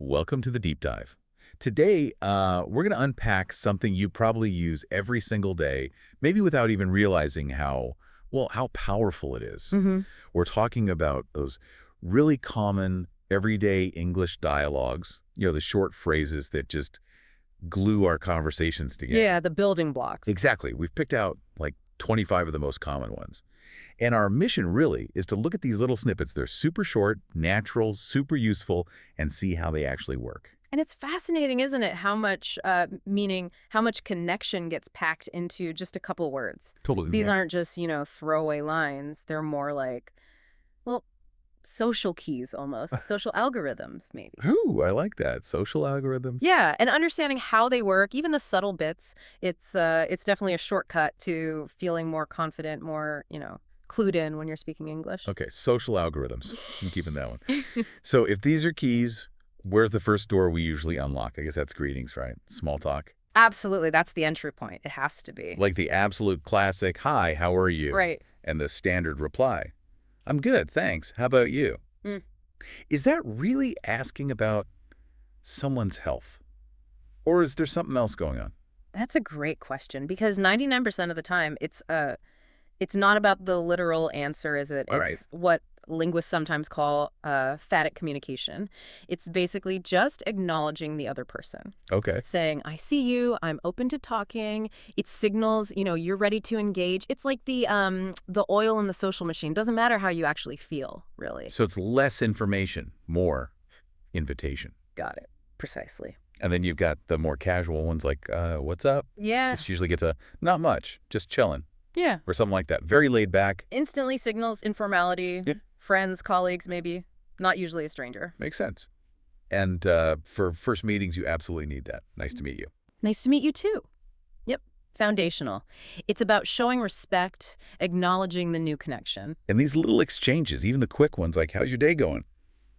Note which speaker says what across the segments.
Speaker 1: Welcome to the deep dive. Today, we're going to unpack something you probably use every single day, maybe without even realizing how powerful it is.
Speaker 2: Hmm.
Speaker 1: We're talking about those really common, everyday English dialogues, the short phrases that just glue our conversations together.
Speaker 2: Yeah, the building blocks.
Speaker 1: Exactly. We've picked out like 25 of the most common ones. And our mission really is to look at these little snippets. They're super short, natural, super useful, and see how they actually work.
Speaker 2: And it's fascinating, isn't it, how much, how much connection gets packed into just a couple words.
Speaker 1: Totally.
Speaker 2: These aren't just, throwaway lines. They're more like, well, social keys almost, social algorithms maybe.
Speaker 1: Ooh, I like that. Social algorithms.
Speaker 2: Yeah, and understanding how they work, even the subtle bits, it's definitely a shortcut to feeling more confident, more, clued in when you're speaking English.
Speaker 1: Okay, social algorithms. I'm keeping that one. So if these are keys, where's the first door we usually unlock? I guess that's greetings, right? Small talk.
Speaker 2: Absolutely, that's the entry point. It has to be.
Speaker 1: Like the absolute classic, hi, how are you?
Speaker 2: Right.
Speaker 1: And the standard reply, I'm good, thanks. How about you?
Speaker 2: Mm.
Speaker 1: Is that really asking about someone's health? Or is there something else going on?
Speaker 2: That's a great question because 99% of the time it's not about the literal answer, is it?
Speaker 1: All right.
Speaker 2: It's what linguists sometimes call phatic communication. It's basically just acknowledging the other person,
Speaker 1: Okay.
Speaker 2: saying, I see you, I'm open to talking. It signals, you're ready to engage. It's like the oil in the social machine. Doesn't matter how you actually feel, really.
Speaker 1: So it's less information, more invitation.
Speaker 2: Got it. Precisely.
Speaker 1: And then you've got the more casual ones like, what's up?
Speaker 2: Yeah.
Speaker 1: This usually gets a, not much, just chilling,
Speaker 2: Yeah.
Speaker 1: or something like that. Very laid back.
Speaker 2: Instantly signals informality.
Speaker 1: Yeah.
Speaker 2: Friends, colleagues, maybe. Not usually a stranger.
Speaker 1: Makes sense. And for first meetings, you absolutely need that. Nice to meet you.
Speaker 2: Nice to meet you, too. Yep. Foundational. It's about showing respect, acknowledging the new connection.
Speaker 1: And these little exchanges, even the quick ones like, how's your day going?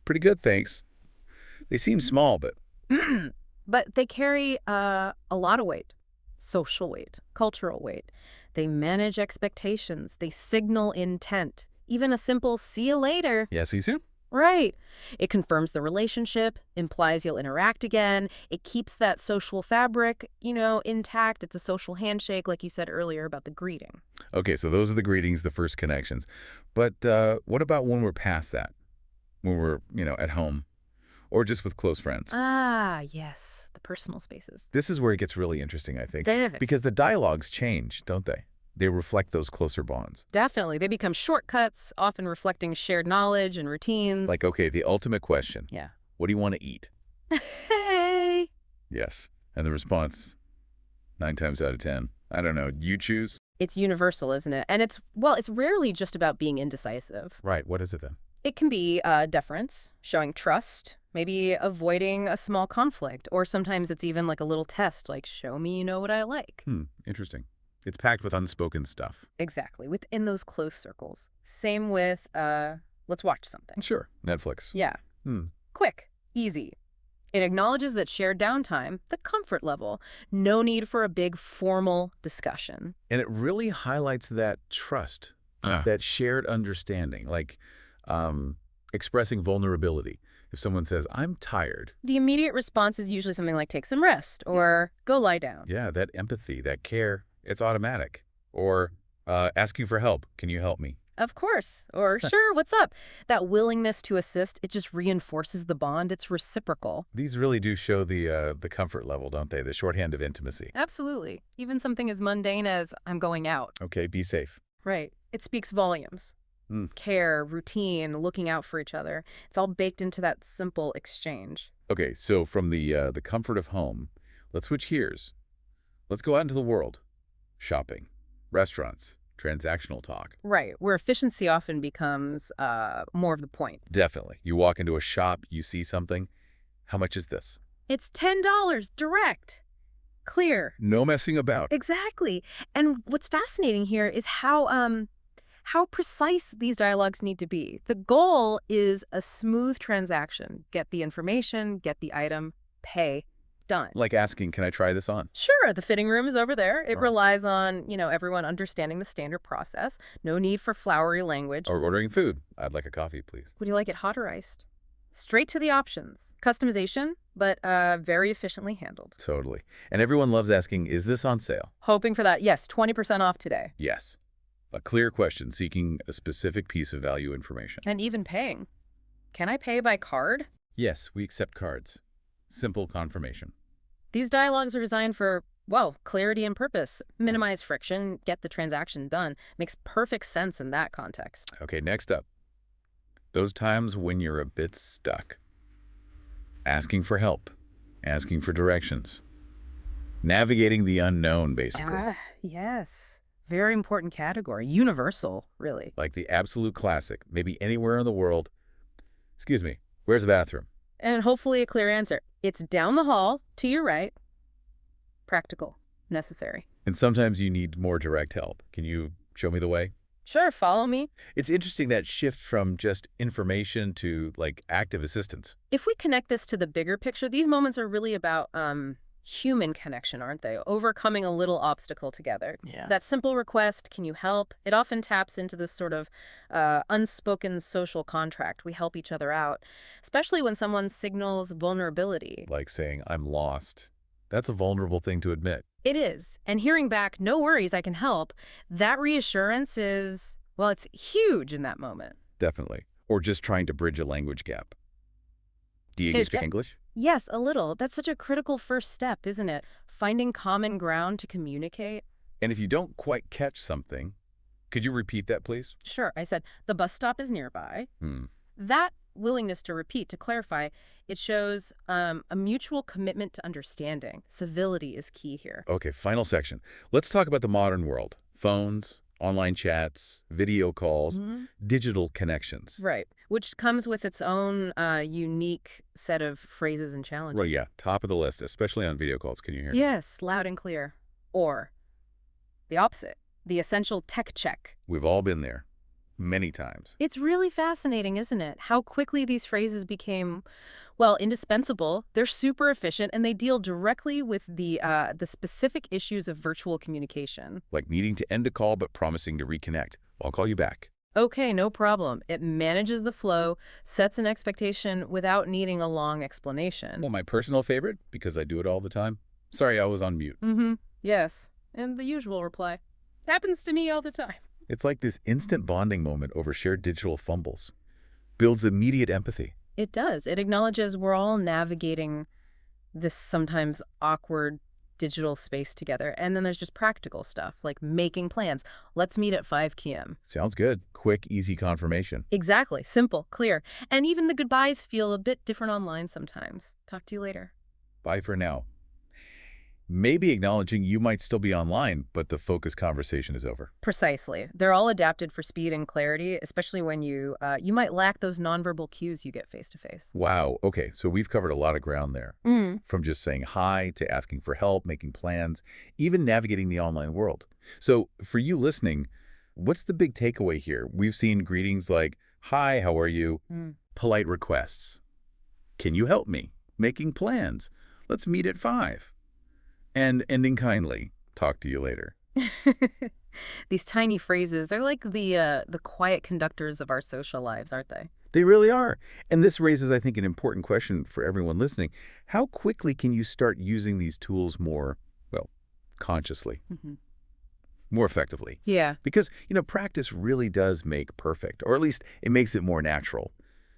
Speaker 1: Pretty good, thanks. They seem small, but
Speaker 2: But they carry a lot of weight. Social weight, cultural weight. They manage expectations. They signal intent. Even a simple see you later.
Speaker 1: yeah, see you soon.
Speaker 2: Right. It confirms the relationship, implies you'll interact again. It keeps that social fabric, intact. It's a social handshake, like you said earlier about the greeting.
Speaker 1: Okay, so those are the greetings, the first connections. But what about when we're past that? When we're, at home or just with close friends?
Speaker 2: Ah, yes. The personal spaces.
Speaker 1: This is where it gets really interesting, I think,
Speaker 2: David.
Speaker 1: because the dialogues change, don't they? They reflect those closer bonds.
Speaker 2: Definitely. They become shortcuts, often reflecting shared knowledge and routines.
Speaker 1: Like, okay, the ultimate question.
Speaker 2: Yeah.
Speaker 1: What do you want to eat?
Speaker 2: Hey.
Speaker 1: Yes. And the response, 9 times out of 10, I don't know, you choose?
Speaker 2: It's universal, isn't it? And it's rarely just about being indecisive.
Speaker 1: Right. What is it then?
Speaker 2: It can be deference, showing trust, maybe avoiding a small conflict, or sometimes it's even like a little test, like show me you know what I like.
Speaker 1: Interesting. It's packed with unspoken stuff.
Speaker 2: Exactly, within those close circles. Same with, let's watch something.
Speaker 1: Sure. Netflix.
Speaker 2: Yeah. Quick, easy. It acknowledges that shared downtime, the comfort level, no need for a big formal discussion.
Speaker 1: And it really highlights that trust, that shared understanding, like expressing vulnerability. If someone says, I'm tired.
Speaker 2: The immediate response is usually something like take some rest or go lie down.
Speaker 1: Yeah, that empathy, that care, it's automatic. Or asking for help. Can you help me?
Speaker 2: Of course. Or sure, what's up? That willingness to assist, it just reinforces the bond. It's reciprocal.
Speaker 1: These really do show the comfort level, don't they? The shorthand of intimacy.
Speaker 2: Absolutely. Even something as mundane as I'm going out.
Speaker 1: Okay, be safe.
Speaker 2: Right. It speaks volumes. Care, routine, looking out for each other. It's all baked into that simple exchange.
Speaker 1: Okay, so from the comfort of home, let's switch gears. Let's go out into the world. Shopping, restaurants, transactional talk.
Speaker 2: Right, where efficiency often becomes more of the point.
Speaker 1: Definitely. You walk into a shop, you see something. How much is this?
Speaker 2: It's $10, direct, clear.
Speaker 1: No messing about.
Speaker 2: Exactly. And what's fascinating here is how precise these dialogues need to be. The goal is a smooth transaction. Get the information, get the item, pay, done.
Speaker 1: Like asking, can I try this on?
Speaker 2: Sure, the fitting room is over there. It
Speaker 1: Right.
Speaker 2: relies on, everyone understanding the standard process. No need for flowery language.
Speaker 1: Or ordering food. I'd like a coffee, please.
Speaker 2: Would you like it hot or iced? Straight to the options. Customization, but very efficiently handled.
Speaker 1: Totally. And everyone loves asking, is this on sale?
Speaker 2: Hoping for that. Yes, 20% off today.
Speaker 1: Yes. A clear question seeking a specific piece of value information.
Speaker 2: And even paying. Can I pay by card?
Speaker 1: Yes, we accept cards. Simple confirmation.
Speaker 2: These dialogues are designed for, well, clarity and purpose. Minimize friction, get the transaction done. Makes perfect sense in that context.
Speaker 1: Okay, next up. Those times when you're a bit stuck. Asking for help. Asking for directions. Navigating the unknown, basically.
Speaker 2: Yes. Very important category. Universal, really.
Speaker 1: Like the absolute classic, maybe anywhere in the world. Excuse me, where's the bathroom?
Speaker 2: And hopefully a clear answer. It's down the hall, to your right. Practical. Necessary.
Speaker 1: And sometimes you need more direct help. Can you show me the way?
Speaker 2: Sure, follow me.
Speaker 1: It's interesting that shift from just information to, like, active assistance.
Speaker 2: If we connect this to the bigger picture, these moments are really about human connection, aren't they? Overcoming a little obstacle together.
Speaker 3: Yeah.
Speaker 2: That simple request, can you help? It often taps into this sort of unspoken social contract. We help each other out, especially when someone signals vulnerability.
Speaker 1: Like saying, I'm lost. That's a vulnerable thing to admit.
Speaker 2: It is. And hearing back, no worries, I can help, that reassurance is, well, it's huge in that moment.
Speaker 1: Definitely. Or just trying to bridge a language gap. Do you speak English?
Speaker 2: Yes, a little. That's such a critical first step, isn't it? Finding common ground to communicate.
Speaker 1: And if you don't quite catch something, could you repeat that, please?
Speaker 2: Sure, I said, the bus stop is nearby. That willingness to repeat, to clarify, it shows a mutual commitment to understanding. Civility is key here.
Speaker 1: Okay, final section. Let's talk about the modern world. Phones, online chats, video calls, digital connections.
Speaker 2: Right, which comes with its own unique set of phrases and challenges.
Speaker 1: Right, yeah, top of the list, especially on video calls. Can you hear me?
Speaker 2: Yes, loud and clear. Or the opposite, the essential tech check.
Speaker 1: We've all been there. Many times.
Speaker 2: It's really fascinating, isn't it? How quickly these phrases became, well, indispensable. They're super efficient, and they deal directly with the specific issues of virtual communication.
Speaker 1: Like needing to end a call but promising to reconnect. I'll call you back.
Speaker 2: Okay, no problem. It manages the flow, sets an expectation without needing a long explanation.
Speaker 1: Well, my personal favorite, because I do it all the time. Sorry, I was on mute.
Speaker 2: Yes. And the usual reply. Happens to me all the time.
Speaker 1: It's like this instant bonding moment over shared digital fumbles. Builds immediate empathy.
Speaker 2: It does. It acknowledges we're all navigating this sometimes awkward digital space together. And then there's just practical stuff, like making plans. Let's meet at 5 p.m.
Speaker 1: Sounds good. Quick, easy confirmation.
Speaker 2: Exactly. Simple, clear. And even the goodbyes feel a bit different online sometimes. Talk to you later.
Speaker 1: Bye for now. Maybe acknowledging you might still be online, but the focused conversation is over.
Speaker 2: Precisely. They're all adapted for speed and clarity, especially when you might lack those nonverbal cues you get face-to-face.
Speaker 1: Wow. Okay, so we've covered a lot of ground there. From just saying hi to asking for help, making plans, even navigating the online world. So for you listening, what's the big takeaway here? We've seen greetings like, hi, how are you? Polite requests. Can you help me? Making plans. Let's meet at 5. And ending kindly, talk to you later.
Speaker 2: These tiny phrases, they're like the quiet conductors of our social lives, aren't they?
Speaker 1: They really are. And this raises, I think, an important question for everyone listening. How quickly can you start using these tools more, well, consciously, more effectively?
Speaker 2: Yeah.
Speaker 1: Because, practice really does make perfect, or at least it makes it more natural.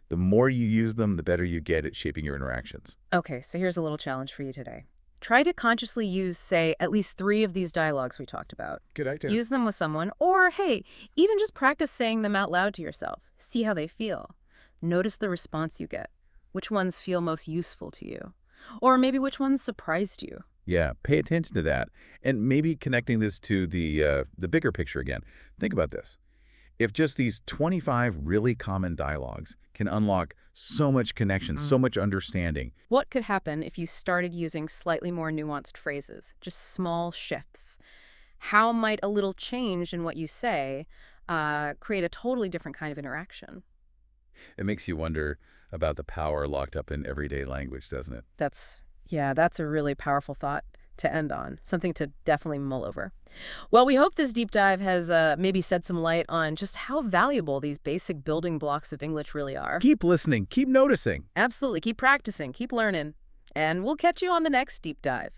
Speaker 1: The more you use them, the better you get at shaping your interactions.
Speaker 2: Okay, so here's a little challenge for you today. Try to consciously use, say, at least 3 of these dialogues we talked about.
Speaker 1: Good idea.
Speaker 2: Use them with someone, or, hey, even just practice saying them out loud to yourself. See how they feel. Notice the response you get. Which ones feel most useful to you? Or maybe which ones surprised you?
Speaker 1: Yeah, pay attention to that. And maybe connecting this to the bigger picture again. Think about this. If just these 25 really common dialogues can unlock so much connection, so much understanding.
Speaker 2: What could happen if you started using slightly more nuanced phrases, just small shifts? How might a little change in what you say create a totally different kind of interaction?
Speaker 1: It makes you wonder about the power locked up in everyday language, doesn't it?
Speaker 2: That's a really powerful thought. to end on, something to definitely mull over. Well, we hope this deep dive has maybe shed some light on just how valuable these basic building blocks of English really are.
Speaker 1: Keep listening, keep noticing.
Speaker 2: Absolutely. Keep practicing, keep learning, and we'll catch you on the next deep dive.